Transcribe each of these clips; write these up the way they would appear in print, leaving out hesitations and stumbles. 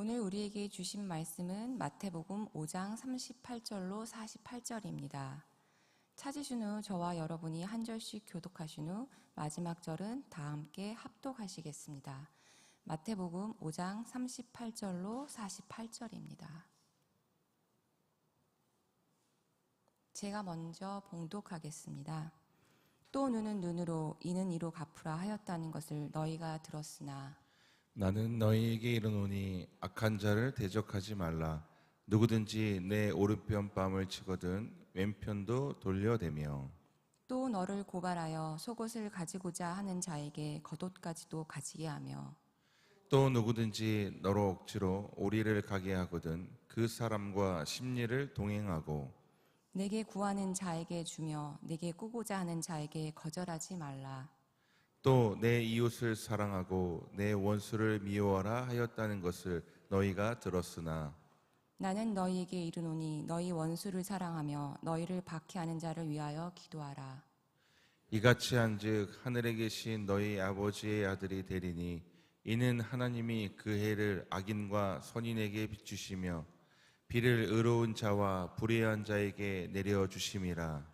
오늘 우리에게 주신 말씀은 마태복음 5장 38절로 48절입니다. 찾으신 후 저와 여러분이 한 절씩 교독하신 후 마지막 절은 다 함께 합독하시겠습니다. 마태복음 5장 38절로 48절입니다. 제가 먼저 봉독하겠습니다. 또 눈은 눈으로 이는 이로 갚으라 하였다는 것을 너희가 들었으나 나는 너희에게 이르노니 악한 자를 대적하지 말라. 누구든지 내 오른편 뺨을 치거든 왼편도 돌려대며 또 너를 고발하여 속옷을 가지고자 하는 자에게 겉옷까지도 가지게 하며 또 누구든지 너로 억지로 오리를 가게 하거든 그 사람과 심리를 동행하고 내게 구하는 자에게 주며 내게 꾸고자 하는 자에게 거절하지 말라. 또 내 이웃을 사랑하고 내 원수를 미워하라 하였다는 것을 너희가 들었으나 나는 너희에게 이르노니 너희 원수를 사랑하며 너희를 박해하는 자를 위하여 기도하라. 이같이 한즉 하늘에 계신 너희 아버지의 아들이 되리니 이는 하나님이 그 해를 악인과 선인에게 비추시며 비를 의로운 자와 불의한 자에게 내려주심이라.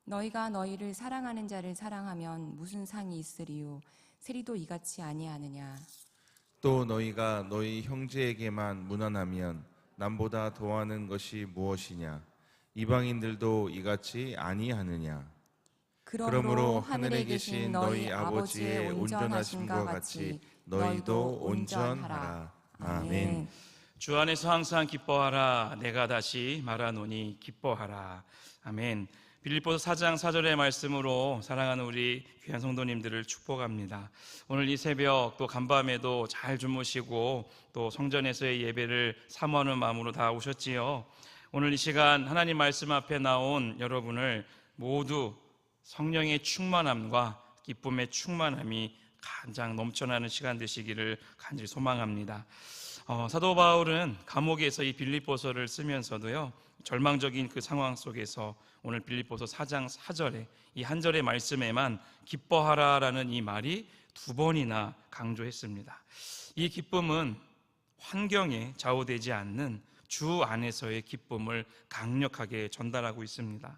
너희가 너희를 사랑하는 자를 사랑하면 무슨 상이 있으리요? 세리도 이같이 아니하느냐? 또 너희가 너희 형제에게만 무난하면 남보다 더하는 것이 무엇이냐? 이방인들도 이같이 아니하느냐? 그러므로 하늘에 계신 너희 아버지의 온전하심과 같이 너희도 온전하라. 아멘. 주 안에서 항상 기뻐하라. 내가 다시 말하노니 기뻐하라. 아멘. 빌립보서 4장 4절의 말씀으로 사랑하는 우리 귀한 성도님들을 축복합니다. 오늘 이 새벽 또 간밤에도 잘 주무시고 또 성전에서의 예배를 사모하는 마음으로 다 오셨지요. 오늘 이 시간 하나님 말씀 앞에 나온 여러분을 모두 성령의 충만함과 기쁨의 충만함이 가장 넘쳐나는 시간 되시기를 간절히 소망합니다. 사도 바울은 감옥에서 이 빌립보서를 쓰면서도요, 절망적인 그 상황 속에서 오늘 빌립보서 4장 4절에 이 한 절의 말씀에만 기뻐하라라는 이 말이 두 번이나 강조했습니다. 이 기쁨은 환경에 좌우되지 않는 주 안에서의 기쁨을 강력하게 전달하고 있습니다.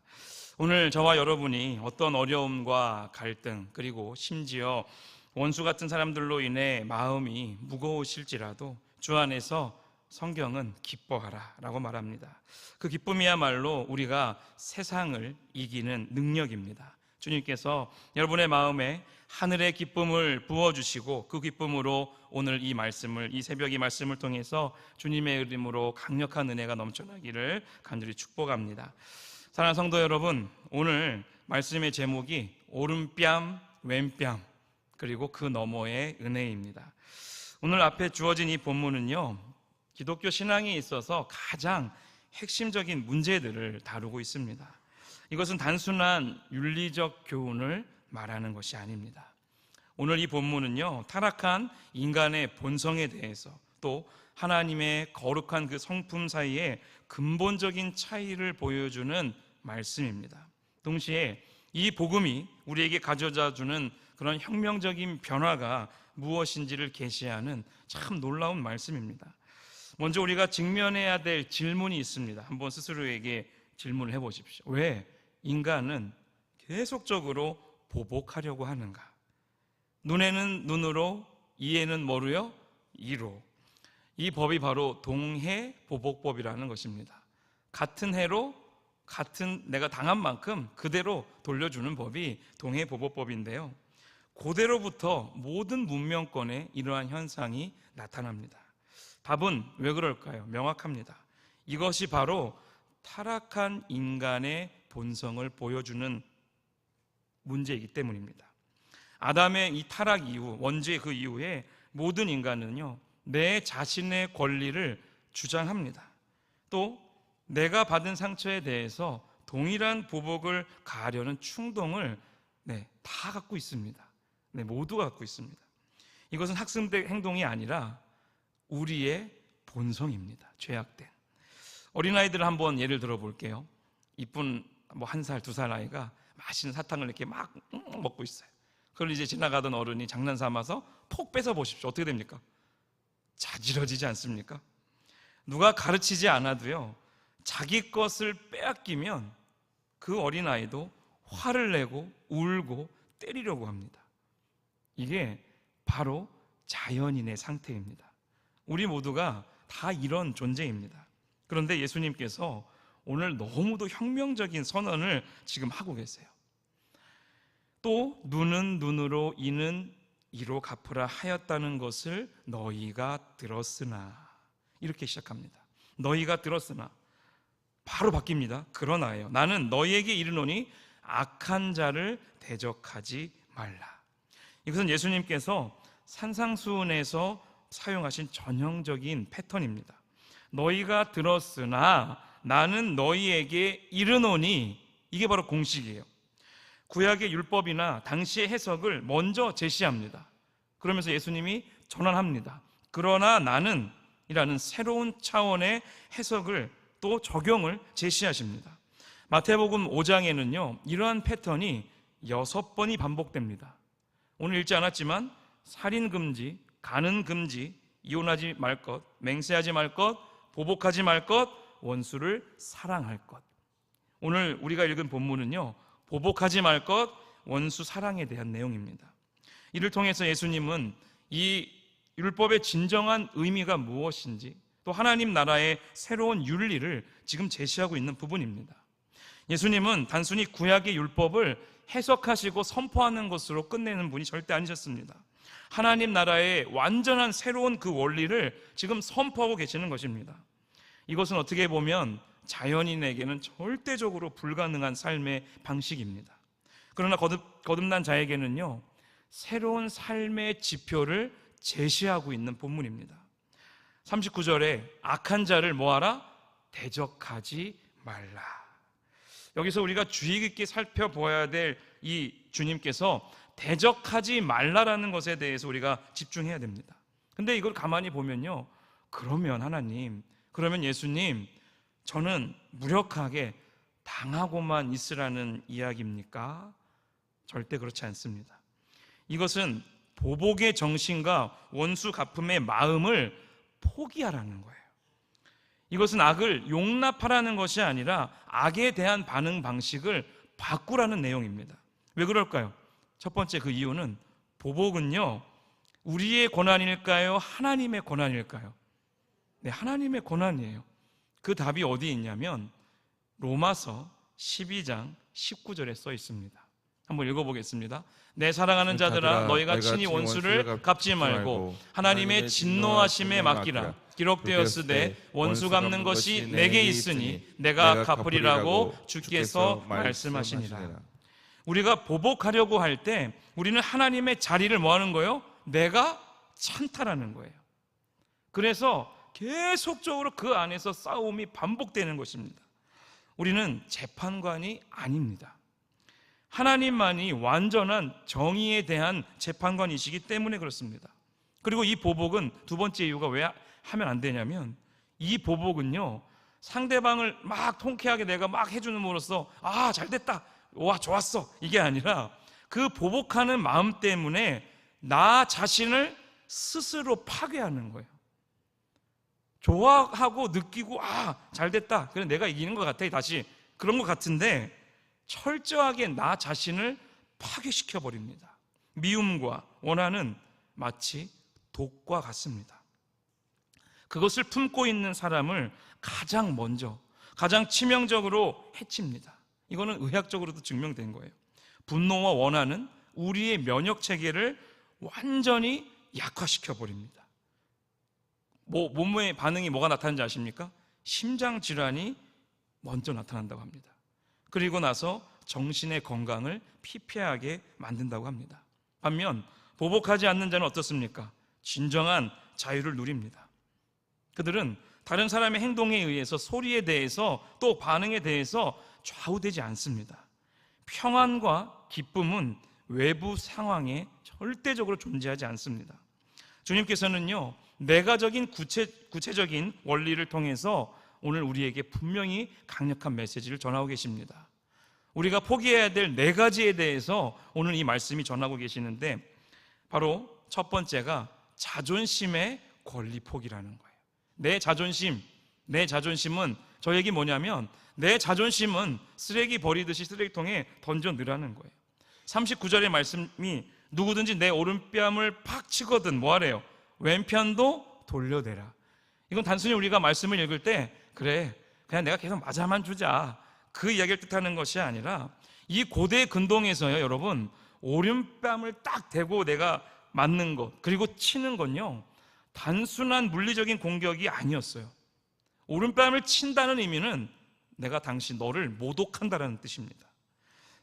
오늘 저와 여러분이 어떤 어려움과 갈등 그리고 심지어 원수 같은 사람들로 인해 마음이 무거우실지라도 주 안에서 성경은 기뻐하라 라고 말합니다. 그 기쁨이야말로 우리가 세상을 이기는 능력입니다. 주님께서 여러분의 마음에 하늘의 기쁨을 부어주시고 그 기쁨으로 오늘 이 말씀을, 이 새벽 이 말씀을 통해서 주님의 이름으로 강력한 은혜가 넘쳐나기를 간절히 축복합니다. 사랑하는 성도 여러분, 오늘 말씀의 제목이 오른뺨, 왼뺨, 그리고 그 너머의 은혜입니다. 오늘 앞에 주어진 이 본문은요, 기독교 신앙에 있어서 가장 핵심적인 문제들을 다루고 있습니다. 이것은 단순한 윤리적 교훈을 말하는 것이 아닙니다. 오늘 이 본문은요, 타락한 인간의 본성에 대해서 또 하나님의 거룩한 그 성품 사이에 근본적인 차이를 보여주는 말씀입니다. 동시에 이 복음이 우리에게 가져다 주는 그런 혁명적인 변화가 무엇인지를 계시하는 참 놀라운 말씀입니다. 먼저 우리가 직면해야 될 질문이 있습니다. 한번 스스로에게 질문을 해보십시오. 왜 인간은 계속적으로 보복하려고 하는가? 눈에는 눈으로, 이에는 뭐로요? 이로. 이 법이 바로 동해보복법이라는 것입니다. 같은 해로 같은 내가 당한 만큼 그대로 돌려주는 법이 동해보복법인데요, 고대로부터 모든 문명권에 이러한 현상이 나타납니다. 답은 왜 그럴까요? 명확합니다. 이것이 바로 타락한 인간의 본성을 보여주는 문제이기 때문입니다. 아담의 이 타락 이후, 원죄 그 이후에 모든 인간은요, 내 자신의 권리를 주장합니다. 또 내가 받은 상처에 대해서 동일한 보복을 가하려는 충동을 다 갖고 있습니다. 모두가 갖고 있습니다. 이것은 학습된 행동이 아니라 우리의 본성입니다. 죄악된. 어린아이들을 한번 예를 들어 볼게요. 이쁜 1살, 2살 아이가 맛있는 사탕을 이렇게 막 먹고 있어요. 그걸 이제 지나가던 어른이 장난 삼아서 폭 뺏어 보십시오. 어떻게 됩니까? 자지러지지 않습니까? 누가 가르치지 않아도요, 자기 것을 빼앗기면 그 어린아이도 화를 내고 울고 때리려고 합니다. 이게 바로 자연인의 상태입니다. 우리 모두가 다 이런 존재입니다. 그런데 예수님께서 오늘 너무도 혁명적인 선언을 지금 하고 계세요. 또 눈은 눈으로 이는 이로 갚으라 하였다는 것을 너희가 들었으나, 이렇게 시작합니다. 너희가 들었으나, 바로 바뀝니다. 그러나요, 나는 너희에게 이르노니 악한 자를 대적하지 말라. 이것은 예수님께서 산상수훈에서 사용하신 전형적인 패턴입니다. 너희가 들었으나 나는 너희에게 이르노니, 이게 바로 공식이에요. 구약의 율법이나 당시의 해석을 먼저 제시합니다. 그러면서 예수님이 전환합니다. 그러나 나는 이라는 새로운 차원의 해석을 또 적용을 제시하십니다. 마태복음 5장에는요, 이러한 패턴이 6번이 반복됩니다. 오늘 읽지 않았지만 살인 금지, 간음 금지, 이혼하지 말 것, 맹세하지 말 것, 보복하지 말 것, 원수를 사랑할 것. 오늘 우리가 읽은 본문은요, 보복하지 말 것, 원수 사랑에 대한 내용입니다. 이를 통해서 예수님은 이 율법의 진정한 의미가 무엇인지, 또 하나님 나라의 새로운 윤리를 지금 제시하고 있는 부분입니다. 예수님은 단순히 구약의 율법을 해석하시고 선포하는 것으로 끝내는 분이 절대 아니셨습니다. 하나님 나라의 완전한 새로운 그 원리를 지금 선포하고 계시는 것입니다. 이것은 어떻게 보면 자연인에게는 절대적으로 불가능한 삶의 방식입니다. 그러나 거듭난 자에게는요, 새로운 삶의 지표를 제시하고 있는 본문입니다. 39절에 악한 자를 뭐하라? 대적하지 말라. 여기서 우리가 주의 깊게 살펴보아야 될 이 주님께서 대적하지 말라라는 것에 대해서 우리가 집중해야 됩니다. 근데 이걸 가만히 보면요, 그러면 하나님, 그러면 예수님, 저는 무력하게 당하고만 있으라는 이야기입니까? 절대 그렇지 않습니다. 이것은 보복의 정신과 원수 갚음의 마음을 포기하라는 거예요. 이것은 악을 용납하라는 것이 아니라 악에 대한 반응 방식을 바꾸라는 내용입니다. 왜 그럴까요? 첫 번째 그 이유는, 보복은요, 우리의 권한일까요? 하나님의 권한일까요? 네, 하나님의 권한이에요. 그 답이 어디에 있냐면 로마서 12장 19절에 써 있습니다. 한번 읽어보겠습니다. 내 사랑하는 자들아, 너희가 친히 원수를 갚지 말고 하나님의 진노하심에 맡기라. 기록되었으되 원수 갚는 것이 내게 있으니 내가 갚으리라고 주께서 말씀하시니라. 우리가 보복하려고 할 때 우리는 하나님의 자리를 뭐 하는 거예요? 내가 찬탈하는 거예요. 그래서 계속적으로 그 안에서 싸움이 반복되는 것입니다. 우리는 재판관이 아닙니다. 하나님만이 완전한 정의에 대한 재판관이시기 때문에 그렇습니다. 그리고 이 보복은 두 번째 이유가 왜 하면 안 되냐면, 이 보복은요, 상대방을 막 통쾌하게 내가 막 해주는으로써 아, 잘됐다, 와, 좋았어, 이게 아니라 그 보복하는 마음 때문에 나 자신을 스스로 파괴하는 거예요. 좋아하고 느끼고 아, 잘됐다, 그래 내가 이기는 것 같아, 다시 그런 것 같은데 철저하게 나 자신을 파괴시켜 버립니다. 미움과 원한은 마치 독과 같습니다. 그것을 품고 있는 사람을 가장 먼저, 가장 치명적으로 해칩니다. 이거는 의학적으로도 증명된 거예요. 분노와 원한은 우리의 면역 체계를 완전히 약화시켜 버립니다. 몸의 반응이 뭐가 나타나는지 아십니까? 심장 질환이 먼저 나타난다고 합니다. 그리고 나서 정신의 건강을 피폐하게 만든다고 합니다. 반면 보복하지 않는 자는 어떻습니까? 진정한 자유를 누립니다. 그들은 다른 사람의 행동에 의해서, 소리에 대해서, 또 반응에 대해서 좌우되지 않습니다. 평안과 기쁨은 외부 상황에 절대적으로 존재하지 않습니다. 주님께서는요, 내가적인 구체적인 원리를 통해서 오늘 우리에게 분명히 강력한 메시지를 전하고 계십니다. 우리가 포기해야 될 4가지에 대해서 오늘 이 말씀이 전하고 계시는데, 바로 첫 번째가 자존심의 권리 포기라는 거예요. 내 자존심, 내 자존심은, 저 얘기 뭐냐면 내 자존심은 쓰레기 버리듯이 쓰레기통에 던져 넣으라는 거예요. 39절의 말씀이 누구든지 내 오른뺨을 팍 치거든 뭐하래요? 왼편도 돌려대라. 이건 단순히 우리가 말씀을 읽을 때 그래 그냥 내가 계속 맞아만 주자 그 이야기를 뜻하는 것이 아니라, 이 고대 근동에서요 여러분, 오른뺨을 딱 대고 내가 맞는 것 그리고 치는 건요 단순한 물리적인 공격이 아니었어요. 오른뺨을 친다는 의미는 내가 당신 너를 모독한다는 뜻입니다.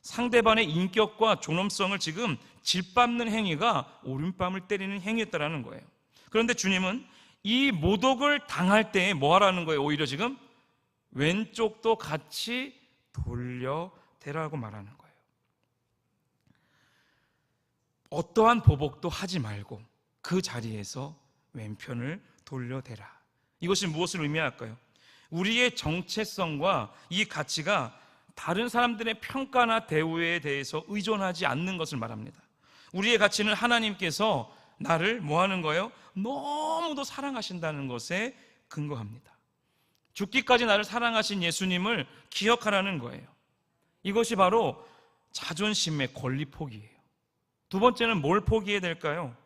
상대방의 인격과 존엄성을 지금 짓밟는 행위가 오른뺨을 때리는 행위였다는 거예요. 그런데 주님은 이 모독을 당할 때 뭐 하라는 거예요? 오히려 지금 왼쪽도 같이 돌려대라고 말하는 거예요. 어떠한 보복도 하지 말고 그 자리에서 왼편을 돌려대라. 이것이 무엇을 의미할까요? 우리의 정체성과 이 가치가 다른 사람들의 평가나 대우에 대해서 의존하지 않는 것을 말합니다. 우리의 가치는 하나님께서 나를 뭐 하는 거예요? 너무도 사랑하신다는 것에 근거합니다. 죽기까지 나를 사랑하신 예수님을 기억하라는 거예요. 이것이 바로 자존심의 권리 포기예요. 두 번째는 뭘 포기해야 될까요?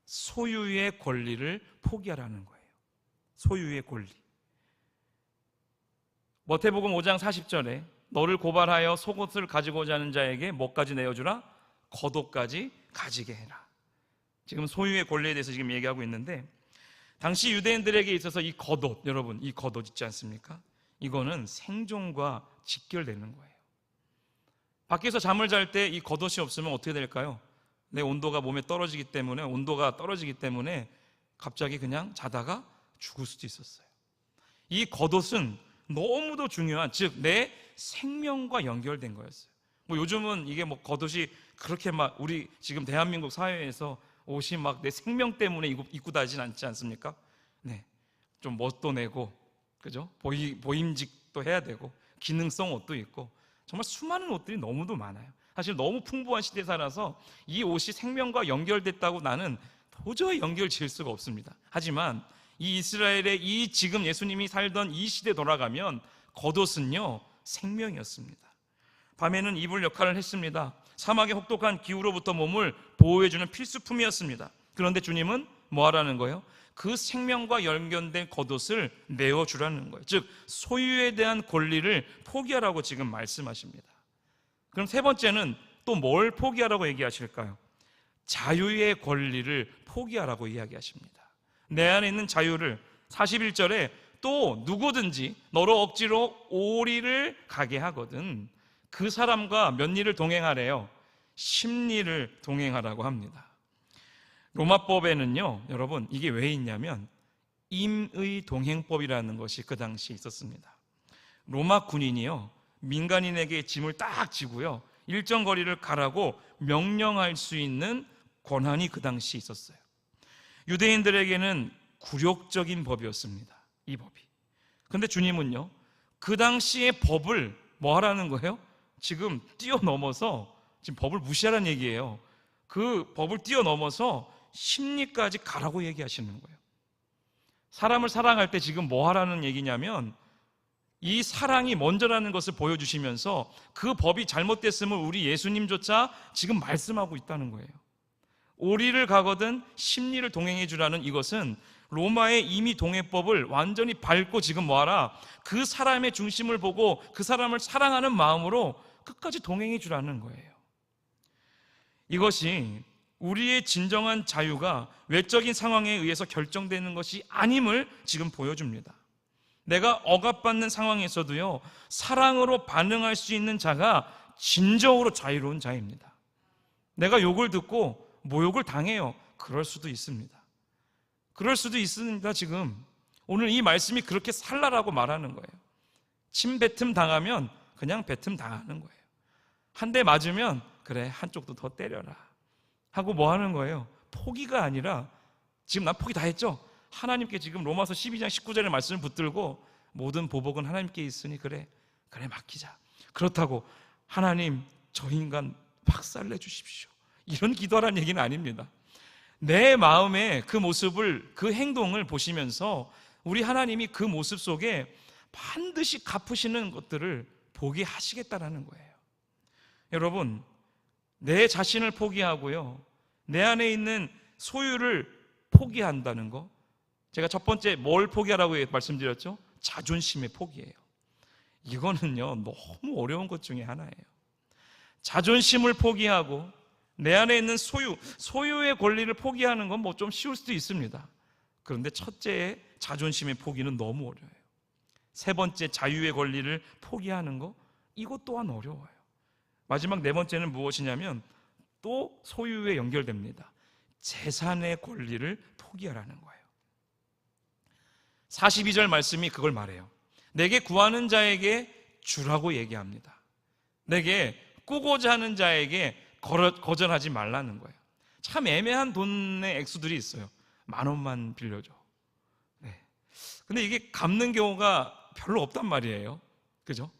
소유의 권리를 포기하라는 거예요. 소유의 권리. 마태복음 5장 40절에 너를 고발하여 속옷을 가지고자 하는 자에게 뭐까지 내어주라? 겉옷까지 가지게 해라. 지금 소유의 권리에 대해서 지금 얘기하고 있는데, 당시 유대인들에게 있어서 이 겉옷, 여러분 이 겉옷 있지 않습니까? 이거는 생존과 직결되는 거예요. 밖에서 잠을 잘 때 이 겉옷이 없으면 어떻게 될까요? 내 온도가 몸에 떨어지기 때문에, 온도가 떨어지기 때문에 갑자기 그냥 자다가 죽을 수도 있었어요. 이 겉옷은 너무도 중요한, 즉 내 생명과 연결된 거였어요. 뭐 요즘은 이게 뭐 겉옷이 그렇게 막 우리 지금 대한민국 사회에서 옷이 막 내 생명 때문에 입고 다니진 않지 않습니까? 네, 좀 멋도 내고, 그죠? 보임직도 해야 되고, 기능성 옷도 있고, 정말 수많은 옷들이 너무도 많아요. 사실 너무 풍부한 시대에 살아서 이 옷이 생명과 연결됐다고 나는 도저히 연결 지을 수가 없습니다. 하지만 이 이스라엘의 이 지금 예수님이 살던 이 시대에 돌아가면 겉옷은요 생명이었습니다. 밤에는 이불 역할을 했습니다. 사막의 혹독한 기후로부터 몸을 보호해주는 필수품이었습니다. 그런데 주님은 뭐 하라는 거예요? 그 생명과 연결된 겉옷을 내어주라는 거예요. 즉 소유에 대한 권리를 포기하라고 지금 말씀하십니다. 그럼 세 번째는 또 뭘 포기하라고 얘기하실까요? 자유의 권리를 포기하라고 이야기하십니다. 내 안에 있는 자유를, 41절에 또 누구든지 너로 억지로 오리를 가게 하거든 그 사람과 몇 리를 동행하래요? 10리를 동행하라고 합니다. 로마법에는요 여러분 이게 왜 있냐면 임의 동행법이라는 것이 그 당시에 있었습니다. 로마 군인이요 민간인에게 짐을 딱 지고요 일정 거리를 가라고 명령할 수 있는 권한이 그 당시에 있었어요. 유대인들에게는 굴욕적인 법이었습니다. 이 법이. 그런데 주님은요 그 당시의 법을 뭐 하라는 거예요? 지금 뛰어넘어서, 지금 법을 무시하라는 얘기예요. 그 법을 뛰어넘어서 심리까지 가라고 얘기하시는 거예요. 사람을 사랑할 때 지금 뭐 하라는 얘기냐면 이 사랑이 먼저라는 것을 보여주시면서 그 법이 잘못됐음을 우리 예수님조차 지금 말씀하고 있다는 거예요. 오리를 가거든 10리를 동행해 주라는 이것은 로마의 임의 동행법을 완전히 밟고 지금 뭐하라? 그 사람의 중심을 보고 그 사람을 사랑하는 마음으로 끝까지 동행해 주라는 거예요. 이것이 우리의 진정한 자유가 외적인 상황에 의해서 결정되는 것이 아님을 지금 보여줍니다. 내가 억압받는 상황에서도요 사랑으로 반응할 수 있는 자가 진정으로 자유로운 자입니다. 내가 욕을 듣고 모욕을 당해요. 그럴 수도 있습니다. 그럴 수도 있습니다. 지금 오늘 이 말씀이 그렇게 살라라고 말하는 거예요. 침뱉음 당하면 그냥 뱉음 당하는 거예요. 한 대 맞으면 그래 한쪽도 더 때려라 하고 뭐 하는 거예요? 포기가 아니라, 지금 난 포기 다 했죠? 하나님께 지금 로마서 12장 19절의 말씀을 붙들고 모든 보복은 하나님께 있으니 그래 맡기자. 그렇다고 하나님 저 인간 박살내 주십시오 이런 기도하라는 얘기는 아닙니다. 내 마음의 그 모습을, 그 행동을 보시면서 우리 하나님이 그 모습 속에 반드시 갚으시는 것들을 보게 하시겠다라는 거예요. 여러분, 내 자신을 포기하고요, 내 안에 있는 소유를 포기한다는 거, 제가 첫 번째 뭘 포기하라고 말씀드렸죠? 자존심의 포기예요. 이거는요, 너무 어려운 것 중에 하나예요. 자존심을 포기하고 내 안에 있는 소유의 권리를 포기하는 건 뭐 좀 쉬울 수도 있습니다. 그런데 첫째의 자존심의 포기는 너무 어려워요. 세 번째, 자유의 권리를 포기하는 거, 이것 또한 어려워요. 마지막 네 번째는 무엇이냐면 또 소유에 연결됩니다. 재산의 권리를 포기하라는 거예요. 42절 말씀이 그걸 말해요. 내게 구하는 자에게 주라고 얘기합니다. 내게 꾸고자 하는 자에게 거절하지 말라는 거예요. 참 애매한 돈의 액수들이 있어요. 10,000원만 빌려줘. 네. 근데 이게 갚는 경우가 별로 없단 말이에요. 그죠?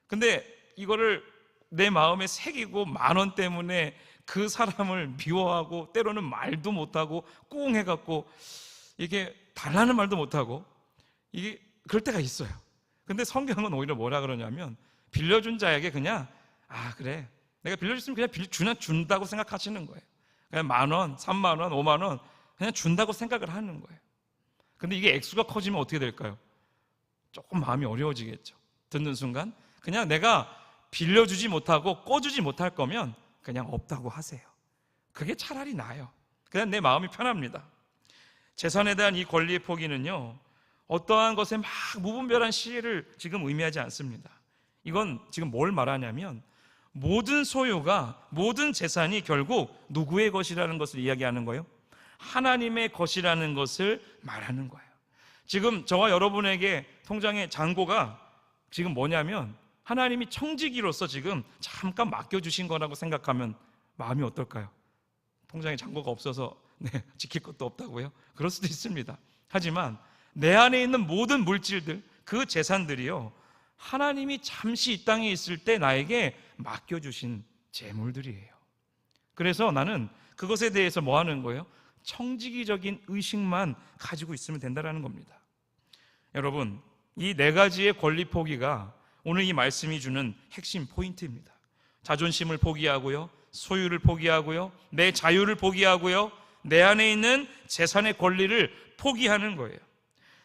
근데 이거를 내 마음에 새기고 10,000원 때문에 그 사람을 미워하고 때로는 말도 못하고 꿍 해갖고 이게 달라는 말도 못하고 이게 그럴 때가 있어요. 근데 성경은 오히려 뭐라 그러냐면 빌려준 자에게 그냥 그래, 내가 빌려줬으면 그냥 준다고 생각하시는 거예요. 그냥 10,000원, 30,000원, 50,000원 그냥 준다고 생각을 하는 거예요. 근데 이게 액수가 커지면 어떻게 될까요? 조금 마음이 어려워지겠죠. 듣는 순간 그냥 내가 빌려주지 못하고 꿔주지 못할 거면 그냥 없다고 하세요. 그게 차라리 나아요. 그냥 내 마음이 편합니다. 재산에 대한 이 권리의 포기는요, 어떠한 것에 막 무분별한 시혜를 지금 의미하지 않습니다. 이건 지금 뭘 말하냐면 모든 소유가, 모든 재산이 결국 누구의 것이라는 것을 이야기하는 거예요? 하나님의 것이라는 것을 말하는 거예요. 지금 저와 여러분에게 통장의 잔고가 지금 뭐냐면 하나님이 청지기로서 지금 잠깐 맡겨주신 거라고 생각하면 마음이 어떨까요? 통장에 잔고가 없어서 지킬 것도 없다고요? 그럴 수도 있습니다. 하지만 내 안에 있는 모든 물질들, 그 재산들이요, 하나님이 잠시 이 땅에 있을 때 나에게 맡겨주신 재물들이에요. 그래서 나는 그것에 대해서 뭐 하는 거예요? 청지기적인 의식만 가지고 있으면 된다는 겁니다. 여러분, 이 네 가지의 권리 포기가 오늘 이 말씀이 주는 핵심 포인트입니다. 자존심을 포기하고요, 소유를 포기하고요, 내 자유를 포기하고요, 내 안에 있는 재산의 권리를 포기하는 거예요.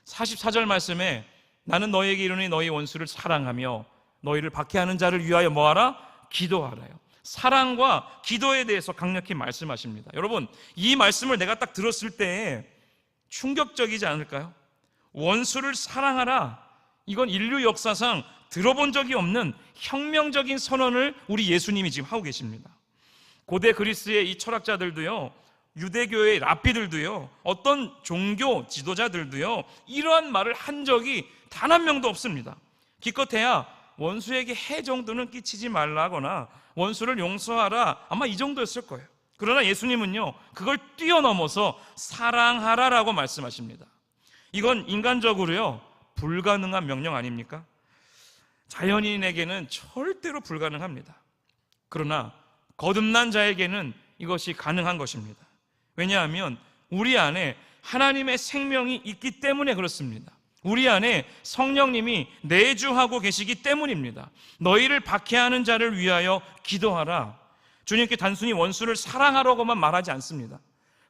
44절 말씀에 나는 너희에게 이르노니 너희 원수를 사랑하며 너희를 박해하는 자를 위하여 뭐하라? 기도하라요. 사랑과 기도에 대해서 강력히 말씀하십니다. 여러분, 이 말씀을 내가 딱 들었을 때 충격적이지 않을까요? 원수를 사랑하라. 이건 인류 역사상 들어본 적이 없는 혁명적인 선언을 우리 예수님이 지금 하고 계십니다. 고대 그리스의 이 철학자들도요, 유대교의 랍비들도요, 어떤 종교 지도자들도요, 이러한 말을 한 적이 단 한 명도 없습니다. 기껏해야 원수에게 해 정도는 끼치지 말라거나 원수를 용서하라, 아마 이 정도였을 거예요. 그러나 예수님은요, 그걸 뛰어넘어서 사랑하라라고 말씀하십니다. 이건 인간적으로요 불가능한 명령 아닙니까? 자연인에게는 절대로 불가능합니다. 그러나 거듭난 자에게는 이것이 가능한 것입니다. 왜냐하면 우리 안에 하나님의 생명이 있기 때문에 그렇습니다. 우리 안에 성령님이 내주하고 계시기 때문입니다. 너희를 박해하는 자를 위하여 기도하라. 주님께 단순히 원수를 사랑하라고만 말하지 않습니다.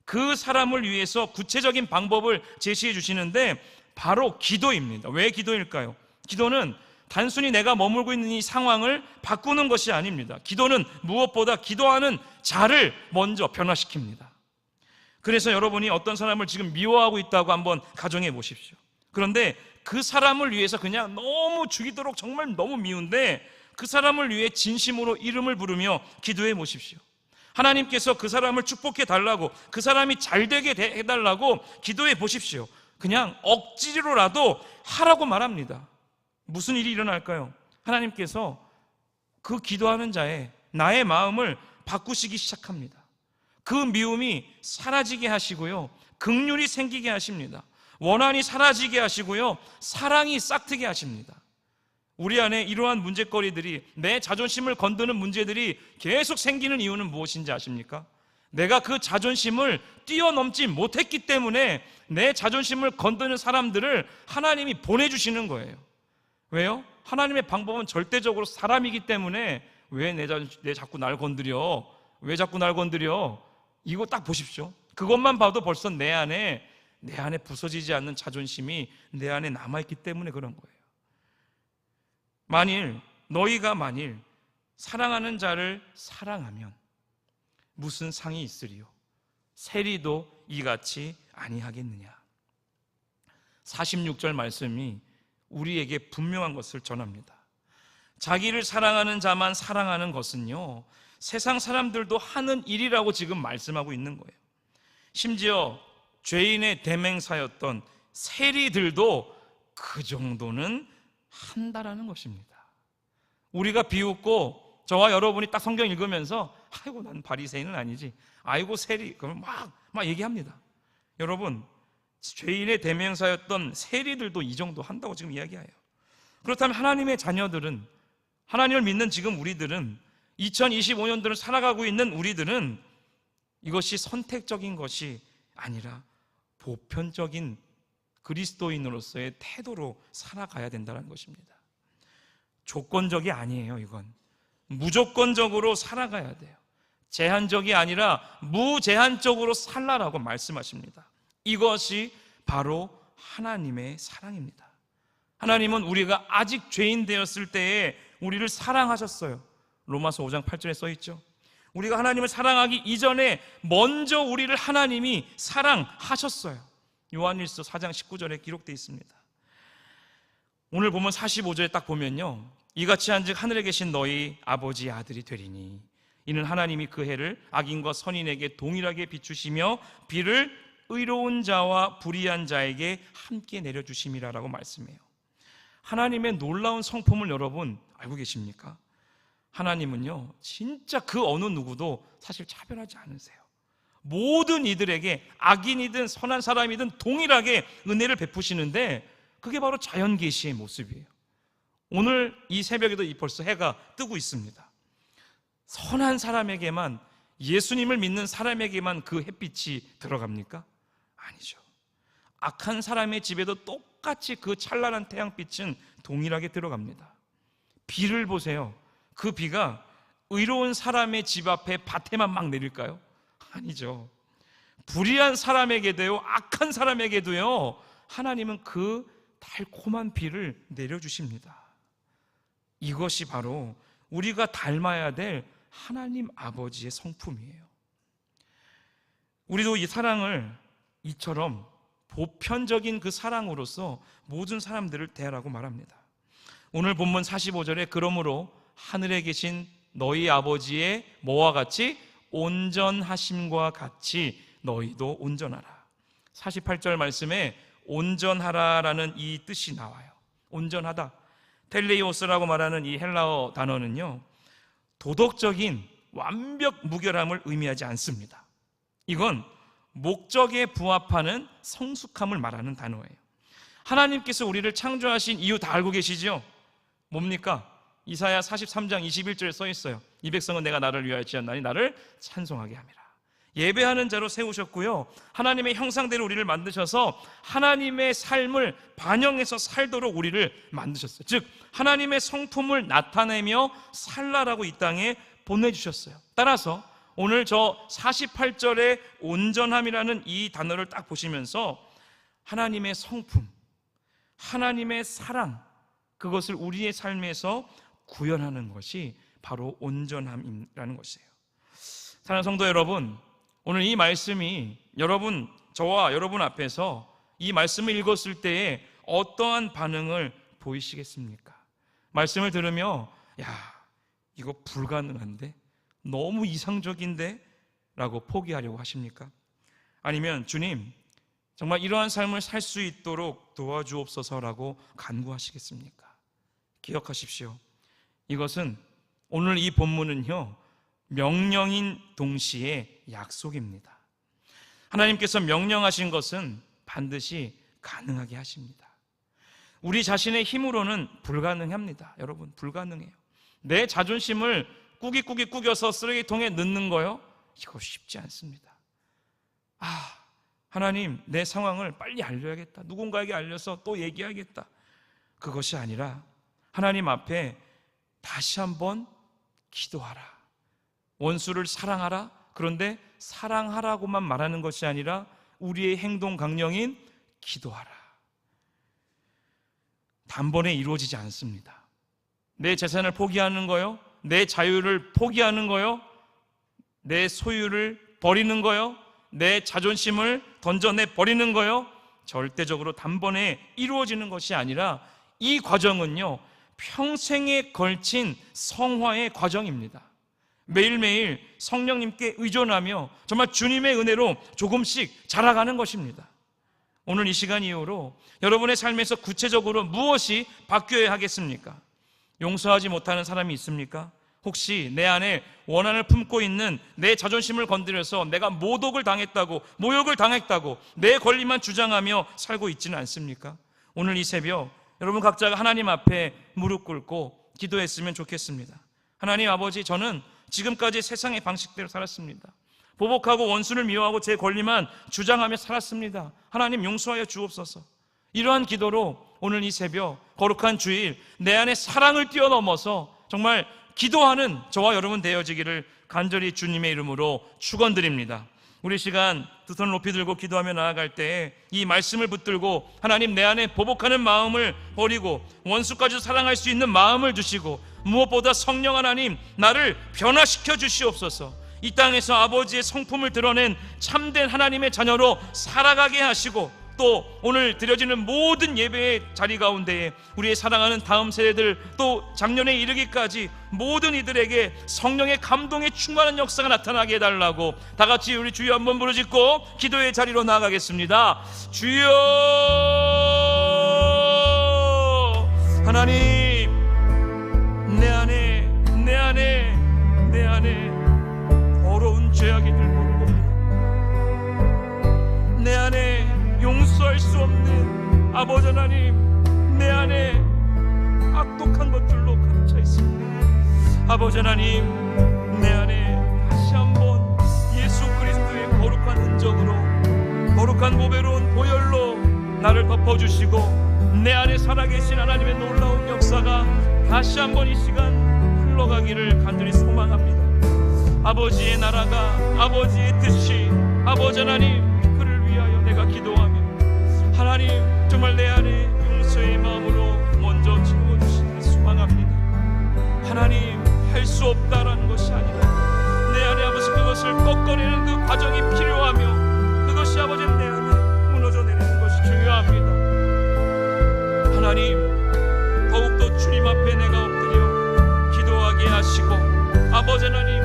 그 사람을 위해서 구체적인 방법을 제시해 주시는데 바로 기도입니다. 왜 기도일까요? 기도는 단순히 내가 머물고 있는 이 상황을 바꾸는 것이 아닙니다. 기도는 무엇보다 기도하는 자를 먼저 변화시킵니다. 그래서 여러분이 어떤 사람을 지금 미워하고 있다고 한번 가정해 보십시오. 그런데 그 사람을 위해서 그냥 너무 죽이도록 정말 너무 미운데 그 사람을 위해 진심으로 이름을 부르며 기도해 보십시오. 하나님께서 그 사람을 축복해 달라고, 그 사람이 잘 되게 해달라고 기도해 보십시오. 그냥 억지로라도 하라고 말합니다. 무슨 일이 일어날까요? 하나님께서 그 기도하는 자의 나의 마음을 바꾸시기 시작합니다. 그 미움이 사라지게 하시고요, 긍휼이 생기게 하십니다. 원한이 사라지게 하시고요, 사랑이 싹트게 하십니다. 우리 안에 이러한 문제거리들이, 내 자존심을 건드는 문제들이 계속 생기는 이유는 무엇인지 아십니까? 내가 그 자존심을 뛰어넘지 못했기 때문에 내 자존심을 건드는 사람들을 하나님이 보내주시는 거예요. 왜요? 하나님의 방법은 절대적으로 사람이기 때문에 왜 자꾸 날 건드려? 왜 자꾸 날 건드려? 이거 딱 보십시오. 그것만 봐도 벌써 내 안에 부서지지 않는 자존심이 내 안에 남아있기 때문에 그런 거예요. 너희가 만일 사랑하는 자를 사랑하면 무슨 상이 있으리요? 세리도 이같이 아니하겠느냐. 46절 말씀이 우리에게 분명한 것을 전합니다. 자기를 사랑하는 자만 사랑하는 것은요, 세상 사람들도 하는 일이라고 지금 말씀하고 있는 거예요. 심지어 죄인의 대맹사였던 세리들도 그 정도는 한다라는 것입니다. 우리가 비웃고 저와 여러분이 딱 성경 읽으면서 아이고 난 바리새인은 아니지, 아이고 세리, 그러면 막 얘기합니다. 여러분, 죄인의 대명사였던 세리들도 이 정도 한다고 지금 이야기해요. 그렇다면 하나님의 자녀들은, 하나님을 믿는 지금 우리들은, 2025년도를 살아가고 있는 우리들은 이것이 선택적인 것이 아니라 보편적인 그리스도인으로서의 태도로 살아가야 된다는 것입니다. 조건적이 아니에요. 이건 무조건적으로 살아가야 돼요. 제한적이 아니라 무제한적으로 살라라고 말씀하십니다. 이것이 바로 하나님의 사랑입니다. 하나님은 우리가 아직 죄인 되었을 때에 우리를 사랑하셨어요. 로마서 5장 8절에 써있죠. 우리가 하나님을 사랑하기 이전에 먼저 우리를 하나님이 사랑하셨어요. 요한일서 4장 19절에 기록되어 있습니다. 오늘 보면 45절에 딱 보면요, 이같이 한즉 하늘에 계신 너희 아버지의 아들이 되리니 이는 하나님이 그 해를 악인과 선인에게 동일하게 비추시며 비를 의로운 자와 불의한 자에게 함께 내려주심이라라고 말씀해요. 하나님의 놀라운 성품을 여러분 알고 계십니까? 하나님은요, 진짜 그 어느 누구도 사실 차별하지 않으세요. 모든 이들에게 악인이든 선한 사람이든 동일하게 은혜를 베푸시는데 그게 바로 자연계시의 모습이에요. 오늘 이 새벽에도 벌써 해가 뜨고 있습니다. 선한 사람에게만, 예수님을 믿는 사람에게만 그 햇빛이 들어갑니까? 아니죠. 악한 사람의 집에도 똑같이 그 찬란한 태양빛은 동일하게 들어갑니다. 비를 보세요. 그 비가 의로운 사람의 집 앞에 밭에만 막 내릴까요? 아니죠. 불의한 사람에게도요, 악한 사람에게도요, 하나님은 그 달콤한 비를 내려주십니다. 이것이 바로 우리가 닮아야 될 하나님 아버지의 성품이에요. 우리도 이 사랑을 이처럼 보편적인 그 사랑으로서 모든 사람들을 대하라고 말합니다. 오늘 본문 45절에 그러므로 하늘에 계신 너희 아버지의 뭐와 같이 온전하심과 같이 너희도 온전하라. 48절 말씀에 온전하라라는 이 뜻이 나와요. 온전하다. 텔레이오스라고 말하는 이 헬라어 단어는요, 도덕적인 완벽 무결함을 의미하지 않습니다. 이건 목적에 부합하는 성숙함을 말하는 단어예요. 하나님께서 우리를 창조하신 이유 다 알고 계시죠? 뭡니까? 이사야 43장 21절에 써 있어요. 이 백성은 내가 나를 위하여 지었나니 나를 찬송하게 함이라. 예배하는 자로 세우셨고요, 하나님의 형상대로 우리를 만드셔서 하나님의 삶을 반영해서 살도록 우리를 만드셨어요. 즉 하나님의 성품을 나타내며 살라라고 이 땅에 보내주셨어요. 따라서 오늘 저 48절의 온전함이라는 이 단어를 딱 보시면서 하나님의 성품, 하나님의 사랑, 그것을 우리의 삶에서 구현하는 것이 바로 온전함이라는 것이에요. 사랑하는 성도 여러분, 오늘 이 말씀이 저와 여러분 앞에서 이 말씀을 읽었을 때에 어떠한 반응을 보이시겠습니까? 말씀을 들으며 이거 불가능한데? 너무 이상적인데? 라고 포기하려고 하십니까? 아니면 주님, 정말 이러한 삶을 살 수 있도록 도와주옵소서라고 간구하시겠습니까? 기억하십시오. 이것은 오늘 이 본문은요, 명령인 동시에 약속입니다. 하나님께서 명령하신 것은 반드시 가능하게 하십니다. 우리 자신의 힘으로는 불가능합니다. 여러분, 불가능해요. 내 자존심을 꾸깃꾸깃 꾸겨서 쓰레기통에 넣는 거요, 이거 쉽지 않습니다. 하나님, 내 상황을 빨리 알려야겠다. 누군가에게 알려서 또 얘기하겠다. 그것이 아니라 하나님 앞에 다시 한번 기도하라. 원수를 사랑하라. 그런데 사랑하라고만 말하는 것이 아니라 우리의 행동 강령인 기도하라. 단번에 이루어지지 않습니다. 내 재산을 포기하는 거요, 내 자유를 포기하는 거요, 내 소유를 버리는 거요, 내 자존심을 던져내 버리는 거요, 절대적으로 단번에 이루어지는 것이 아니라 이 과정은요, 평생에 걸친 성화의 과정입니다. 매일매일 성령님께 의존하며 정말 주님의 은혜로 조금씩 자라가는 것입니다. 오늘 이 시간 이후로 여러분의 삶에서 구체적으로 무엇이 바뀌어야 하겠습니까? 용서하지 못하는 사람이 있습니까? 혹시 내 안에 원한을 품고 있는 내 자존심을 건드려서 내가 모독을 당했다고, 모욕을 당했다고 내 권리만 주장하며 살고 있지는 않습니까? 오늘 이 새벽 여러분 각자가 하나님 앞에 무릎 꿇고 기도했으면 좋겠습니다. 하나님 아버지, 저는 지금까지 세상의 방식대로 살았습니다. 보복하고 원수를 미워하고 제 권리만 주장하며 살았습니다. 하나님 용서하여 주옵소서. 이러한 기도로 오늘 이 새벽 거룩한 주일 내 안에 사랑을 뛰어넘어서 정말 기도하는 저와 여러분 되어지기를 간절히 주님의 이름으로 축원드립니다. 우리 시간 두 손을 높이 들고 기도하며 나아갈 때에 이 말씀을 붙들고 하나님, 내 안에 보복하는 마음을 버리고 원수까지도 사랑할 수 있는 마음을 주시고 무엇보다 성령 하나님, 나를 변화시켜 주시옵소서. 이 땅에서 아버지의 성품을 드러낸 참된 하나님의 자녀로 살아가게 하시고, 또 오늘 드려지는 모든 예배의 자리 가운데에 우리의 사랑하는 다음 세대들, 또 작년에 이르기까지 모든 이들에게 성령의 감동에 충만한 역사가 나타나게 해달라고 다 같이 우리 주여 한번 부르짖고 기도의 자리로 나아가겠습니다. 주여 하나님, 내 안에 더러운 죄악이 들고 내 안에 용서할 수 없는 아버지 하나님, 내 안에 악독한 것들로 감차 있습니다. 아버지 하나님, 내 안에 다시 한번 예수 그리스도의 거룩한 흔적으로, 거룩한 보배로운 보혈로 나를 덮어주시고 내 안에 살아계신 하나님의 놀라운 역사가 다시 한번 이 시간 흘러가기를 간절히 소망합니다. 아버지의 나라가, 아버지의 뜻이, 아버지 하나님, 그를 위하여 내가 기도하며 하나님, 정말 내 안에 용서의 마음으로 먼저 채워주시기를 소망합니다. 하나님, 할 수 없다라는 것이 아니라 내 안에 아버지 그것을 꺾어내는 그 과정이 필요하며 그것이 아버지 내 안에 무너져 내리는 것이 중요합니다. 하나님, 더욱더 주님 앞에 내가 엎드려 기도하게 하시고 아버지 하나님,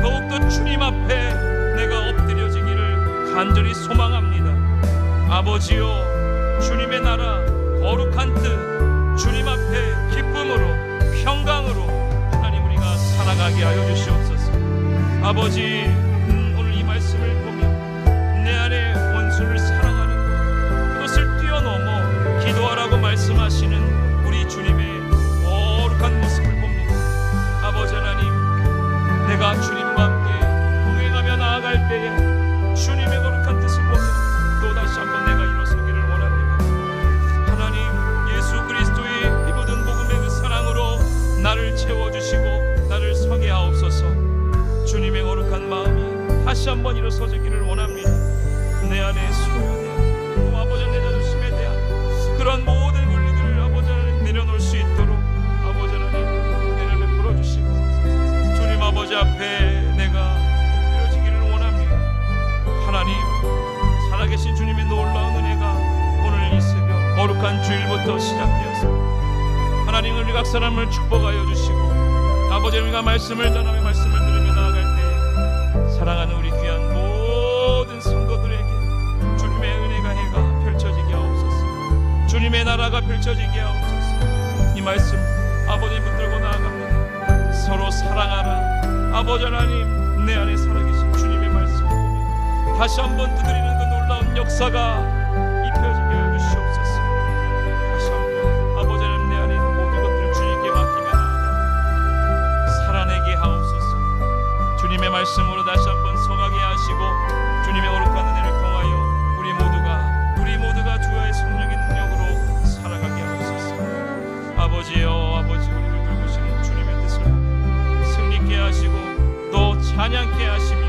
더욱더 주님 앞에 내가 엎드려지기를 간절히 소망합니다. 아버지요, 주님의 나라 거룩한 뜻 주님 앞에 기쁨으로 평강으로 하나님 우리가 살아가게 하여 주시옵소서. 아버지, 오늘 이 말씀을 보며 내 안에 원수를 사랑하는 것, 그것을 뛰어넘어 기도하라고 말씀하시는 우리 주님의 거룩한 모습을 봅니다. 아버지 하나님, 내가 주님과 함께 동행하며 나아갈 때에 주님의 거룩한 뜻을 보며 또다시 한번 내가 일어서기를 원합니다. 하나님, 예수 그리스도의 이 모든 복음의 그 사랑으로 나를 채워주시고 나를 서게 하옵소서. 주님의 거룩한 마음이 다시 한번 일어서지기를 원합니다. 내 안에 소유에 대한, 또 아버지 내 자존심에 대한 그런 모든 권리들을 아버지 하나님 내려놓을 수 있도록 아버지 하나님 은혜를 베풀어 주시고 주님 아버지 앞에 내가 엎드려지기를 원합니다. 하나님, 살아계신 주님의 놀라운 은혜가 오늘 이 새벽 거룩한 주일부터 시작되었습니다. 하나님, 우리 각 사람을 축복하여 주시고 아버지, 우리가 말씀을 전하며 말씀을 들으며 나아갈 때 사랑하는 우리 귀한 모든 성도들에게 주님의 은혜가 해가 펼쳐지게 하옵소서. 주님의 나라가 펼쳐지게 하옵소서. 이 말씀 아버지 붙들고 나아갑니다. 서로 사랑하라. 아버지 하나님, 내 안에 살아계신 주님의 말씀을 보며 다시 한번 두드리는 그 놀라운 역사가 입혀지게 하여 주시옵소서. 다시 한번 아버지 하나님, 내 안에 있는 모든 것들을 주님께 맡기며 나아갑니다. 살아내게 하옵소서. 주님의 말씀으로 다시 한번 서가 찬양케 하시며